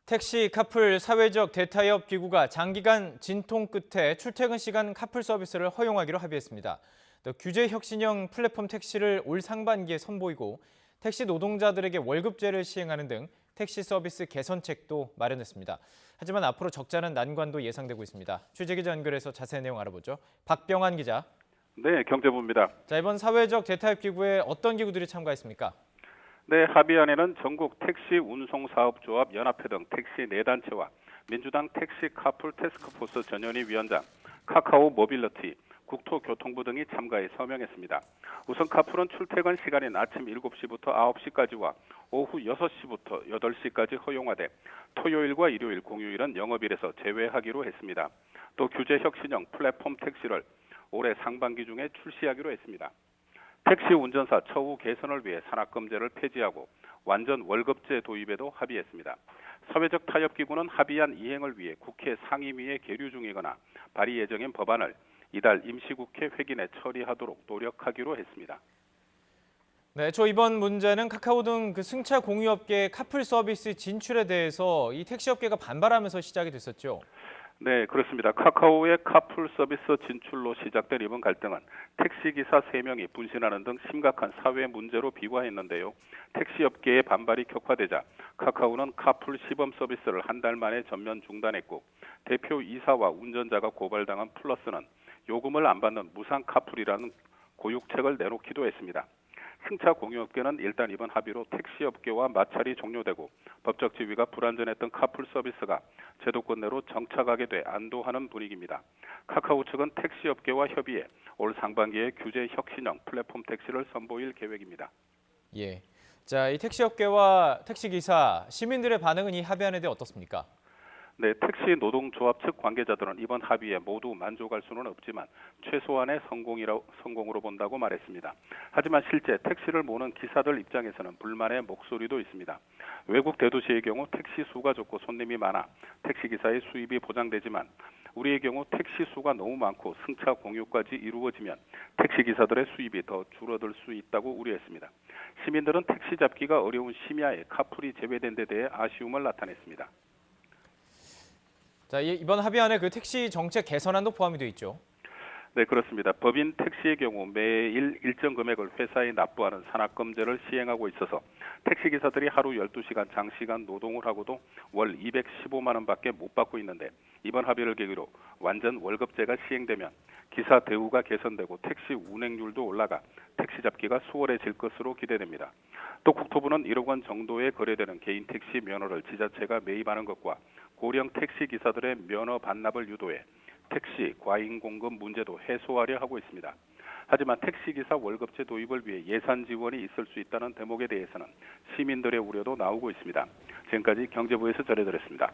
택시 카풀 사회적 대타협 기구가 장기간 진통 끝에 출퇴근 시간 카풀 서비스를 허용하기로 합의했습니다. 또 규제 혁신형 플랫폼 택시를 올 상반기에 선보이고 택시 노동자들에게 월급제를 시행하는 등 택시 서비스 개선책도 마련했습니다. 하지만 앞으로 적잖은 난관도 예상되고 있습니다. 취재기자 연결해서 자세한 내용 알아보죠. 박병환 기자. 네, 경제부입니다. 자, 이번 사회적 대타협 기구에 어떤 기구들이 참가했습니까? 네, 합의안에는 전국 택시 운송사업조합 연합회 등 택시 4단체와 민주당 택시 카풀 태스크포스 전현희 위원장, 카카오 모빌리티, 국토교통부 등이 참가해 서명했습니다. 우선 카풀은 출퇴근 시간인 아침 7시부터 9시까지와 오후 6시부터 8시까지 허용하되 토요일과 일요일, 공휴일은 영업일에서 제외하기로 했습니다. 또 규제 혁신형 플랫폼 택시를 올해 상반기 중에 출시하기로 했습니다. 택시 운전사 처우 개선을 위해 산악금제를 폐지하고 완전 월급제 도입에도 합의했습니다. 사회적 타협기구는 합의안 이행을 위해 국회 상임위에 계류 중이거나 발의 예정인 법안을 이달 임시국회 회기내 처리하도록 노력하기로 했습니다. 네, 이번 문제는 카카오 등 승차 공유업계의 카풀 서비스 진출에 대해서 이 택시업계가 반발하면서 시작이 됐었죠. 네, 그렇습니다. 카카오의 카풀 서비스 진출로 시작된 이번 갈등은 택시기사 3명이 분신하는 등 심각한 사회 문제로 비화했는데요. 택시업계의 반발이 격화되자 카카오는 카풀 시범 서비스를 한 달 만에 전면 중단했고 대표 이사와 운전자가 고발당한 플러스는 요금을 안 받는 무상 카풀이라는 고육책을 내놓기도 했습니다. 승차 공유업계는 일단 이번 합의로 택시업계와 마찰이 종료되고 법적 지위가 불완전했던 카풀 서비스가 제도권 내로 정착하게 돼 안도하는 분위기입니다. 카카오 측은 택시업계와 협의해 올 상반기에 규제 혁신형 플랫폼 택시를 선보일 계획입니다. 예. 자, 이 택시업계와 택시기사, 시민들의 반응은 이 합의안에 대해 어떻습니까? 네, 택시 노동조합 측 관계자들은 이번 합의에 모두 만족할 수는 없지만 최소한의 성공으로 본다고 말했습니다. 하지만 실제 택시를 모는 기사들 입장에서는 불만의 목소리도 있습니다. 외국 대도시의 경우 택시 수가 적고 손님이 많아 택시기사의 수입이 보장되지만 우리의 경우 택시 수가 너무 많고 승차 공유까지 이루어지면 택시기사들의 수입이 더 줄어들 수 있다고 우려했습니다. 시민들은 택시 잡기가 어려운 심야에 카풀이 제외된 데 대해 아쉬움을 나타냈습니다. 자, 이번 합의안에 택시 정책 개선안도 포함이 되어 있죠. 네, 그렇습니다. 법인 택시의 경우 매일 일정 금액을 회사에 납부하는 산악금제를 시행하고 있어서 택시기사들이 하루 12시간 장시간 노동을 하고도 월 215만 원밖에 못 받고 있는데 이번 합의를 계기로 완전 월급제가 시행되면 기사 대우가 개선되고 택시 운행률도 올라가 택시 잡기가 수월해질 것으로 기대됩니다. 또 국토부는 1억 원 정도에 거래되는 개인 택시 면허를 지자체가 매입하는 것과 고령 택시 기사들의 면허 반납을 유도해 택시 과잉 공급 문제도 해소하려 하고 있습니다. 하지만 택시기사 월급제 도입을 위해 예산 지원이 있을 수 있다는 대목에 대해서는 시민들의 우려도 나오고 있습니다. 지금까지 경제부에서 전해드렸습니다.